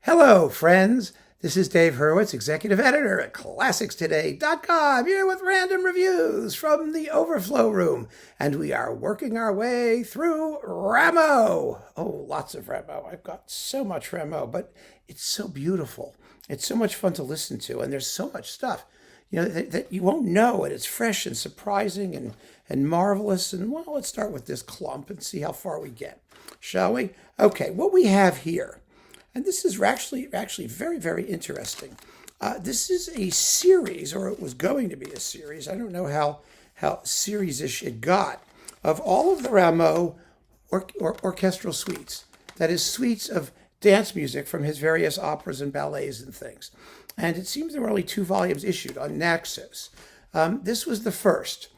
Hello, friends. This is Dave Hurwitz, executive editor at ClassicsToday.com, here with random reviews from the Overflow room. And we are working our way through Rameau. Oh, lots of Rameau. I've got so much Rameau, but it's so beautiful. It's so much fun to listen to, and there's so much stuff, that you won't know, and it's fresh and surprising and marvelous. And well, let's start with this clump and see how far we get, shall we? Okay, what we have here. And this is actually very, very interesting. This is a series, or it was going to be a series. I don't know how series-ish it got, of all of the Rameau orchestral suites. That is, suites of dance music from his various operas and ballets and things. And it seems there were only 2 volumes issued on Naxos. This was the first,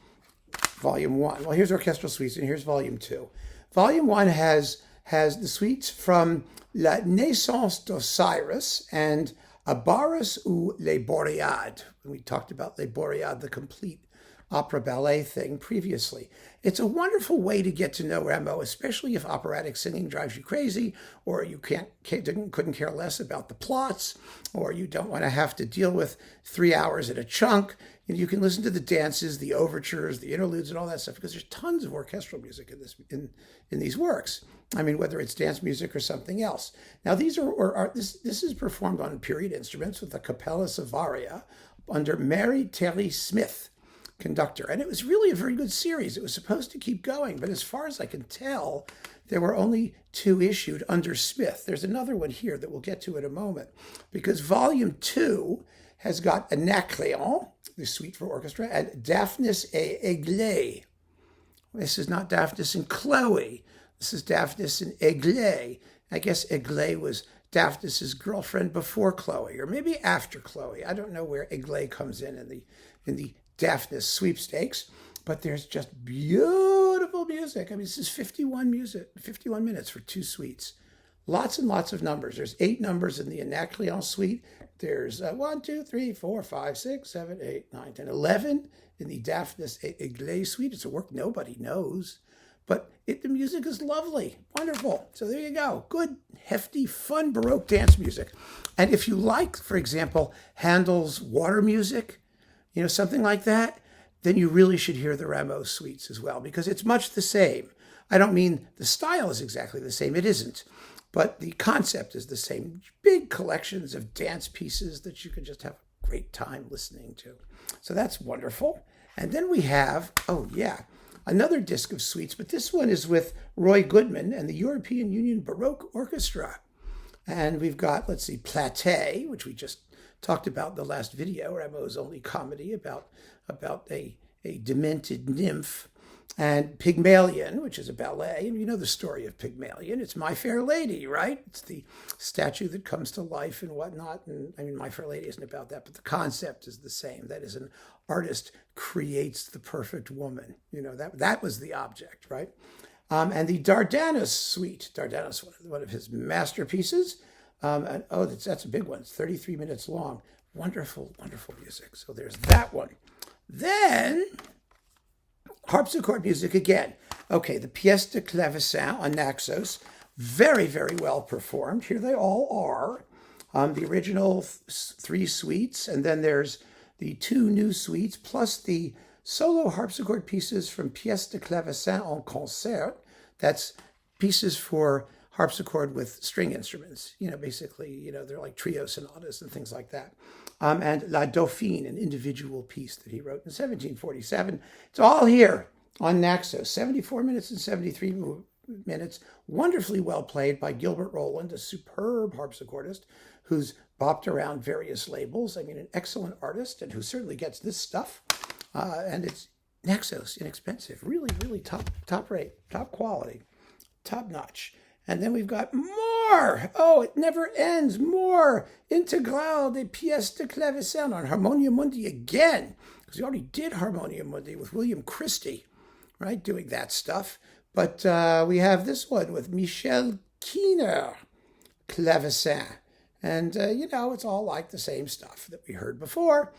volume 1. Well, here's orchestral suites, and here's volume 2. Volume 1 has the suites from La Naissance d'Osiris and Abaris ou Les Boreades. We talked about Les Boreades, the complete opera ballet thing previously. It's a wonderful way to get to know Rameau, especially if operatic singing drives you crazy, or you couldn't care less about the plots, or you don't want to have to deal with 3 hours at a chunk. You can listen to the dances, the overtures, the interludes, and all that stuff, because there's tons of orchestral music in these works. I mean, whether it's dance music or something else. Now, this is performed on period instruments with the Capella Savaria under Mary Terry Smith, conductor. And it was really a very good series. It was supposed to keep going, but as far as I can tell, there were only 2 issued under Smith. There's another one here that we'll get to in a moment, because volume 2 has got Anacleon, the suite for orchestra, and Daphnis et Aiglé. This is not Daphnis and Chloe. This is Daphnis and Aiglé. I guess Aiglé was Daphnis's girlfriend before Chloe, or maybe after Chloe. I don't know where Aiglé comes in the Daphnis sweepstakes, but there's just beautiful music. I mean, this is 51 minutes for 2 suites. Lots and lots of numbers. There's 8 numbers in the Anacleon suite. There's 1, 2, 3, 4, 5, 6, 7, 8, 9, 10, 11 in the Daphnis et Aiglé suite. It's a work nobody knows, but the music is lovely, wonderful. So there you go. Good, hefty, fun Baroque dance music. And if you like, for example, Handel's water music, something like that, then you really should hear the Rameau suites as well, because it's much the same. I don't mean the style is exactly the same. It isn't. But the concept is the same. Big collections of dance pieces that you can just have a great time listening to. So that's wonderful. And then we have, another disc of suites, but this one is with Roy Goodman and the European Union Baroque Orchestra. And we've got, Platée, which we just talked about in the last video, Rameau's only comedy about a demented nymph, and Pygmalion, which is a ballet. And you know the story of Pygmalion. It's My Fair Lady, right? It's the statue that comes to life and whatnot. And I mean, My Fair Lady isn't about that, but the concept is the same. That is, an artist creates the perfect woman. That was the object, right? And the Dardanus suite. Dardanus, one of his masterpieces. That's a big one. It's 33 minutes long. Wonderful, wonderful music. So there's that one. Then harpsichord music again. Okay, the Piesta Clava on Naxos. Very, very well performed. Here they all are. The original 3 suites, and then there's the 2 new suites, plus the solo harpsichord pieces from Piesta Clava en concert. That's pieces for harpsichord with string instruments. Basically, they're like trio sonatas and things like that. And La Dauphine, an individual piece that he wrote in 1747. It's all here on Naxos. 74 minutes and 73 minutes. Wonderfully well played by Gilbert Rowland, a superb harpsichordist who's bopped around various labels. I mean, an excellent artist, and who certainly gets this stuff. And it's Naxos, inexpensive. Really, really top rate, top quality, top notch. And then we've got more. Oh, it never ends. More. Integral de Piesta Clava on Harmonia Mundi again. Because we already did Harmonia Mundi with William Christie, right, doing that stuff. But we have this one with Michel Kiener, Clavecin. And, it's all like the same stuff that we heard before.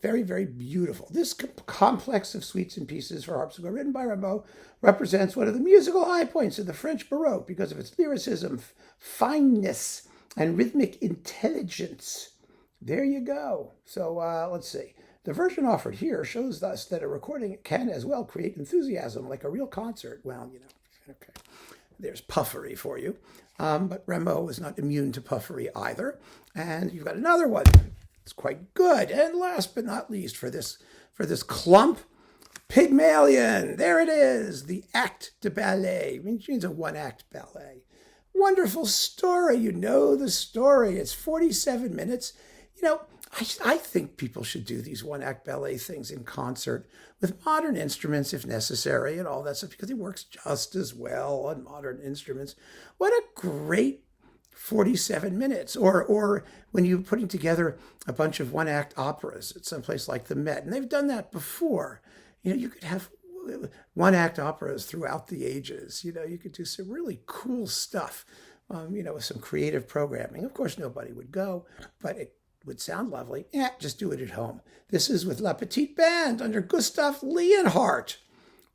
Very, very beautiful. This complex of suites and pieces for harpsichord written by Rameau represents one of the musical high points of the French Baroque because of its lyricism, fineness, and rhythmic intelligence. There you go. So let's see. The version offered here shows us that a recording can as well create enthusiasm like a real concert. Well, okay. There's puffery for you. But Rameau is not immune to puffery either. And you've got another one. It's quite good. And last but not least for this clump, Pygmalion. There it is. The Acte de Ballet. It means a one-act ballet. Wonderful story. You know the story. It's 47 minutes. I think people should do these one-act ballet things in concert with modern instruments if necessary and all that stuff, because it works just as well on modern instruments. What a great 47 minutes. Or when you're putting together a bunch of one-act operas at some place like the Met, and they've done that before. You could have one-act operas throughout the ages. You could do some really cool stuff, with some creative programming. Of course, nobody would go, but it would sound lovely. Just do it at home. This is with La Petite Band under Gustav Leonhardt.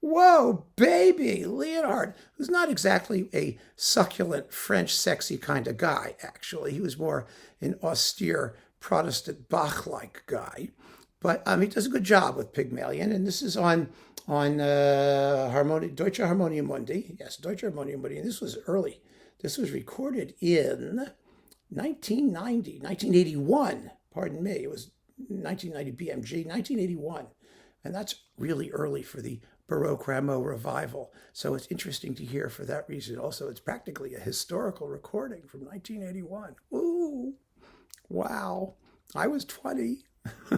Whoa, baby, Leonhardt, who's not exactly a succulent French sexy kind of guy, actually. He was more an austere Protestant Bach-like guy. But he does a good job with Pygmalion, and this is on Deutsche Harmonia Mundi. Yes, Deutsche Harmonia Mundi, and this was early. This was recorded in 1981, pardon me. It was 1990 BMG, 1981. And that's really early for the Baroque Rameau revival. So it's interesting to hear for that reason. Also, it's practically a historical recording from 1981. Ooh, wow. I was 20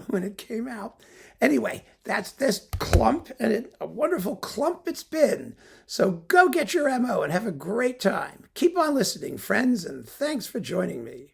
when it came out. Anyway, that's this clump, and a wonderful clump it's been. So go get your Rameau and have a great time. Keep on listening, friends, and thanks for joining me.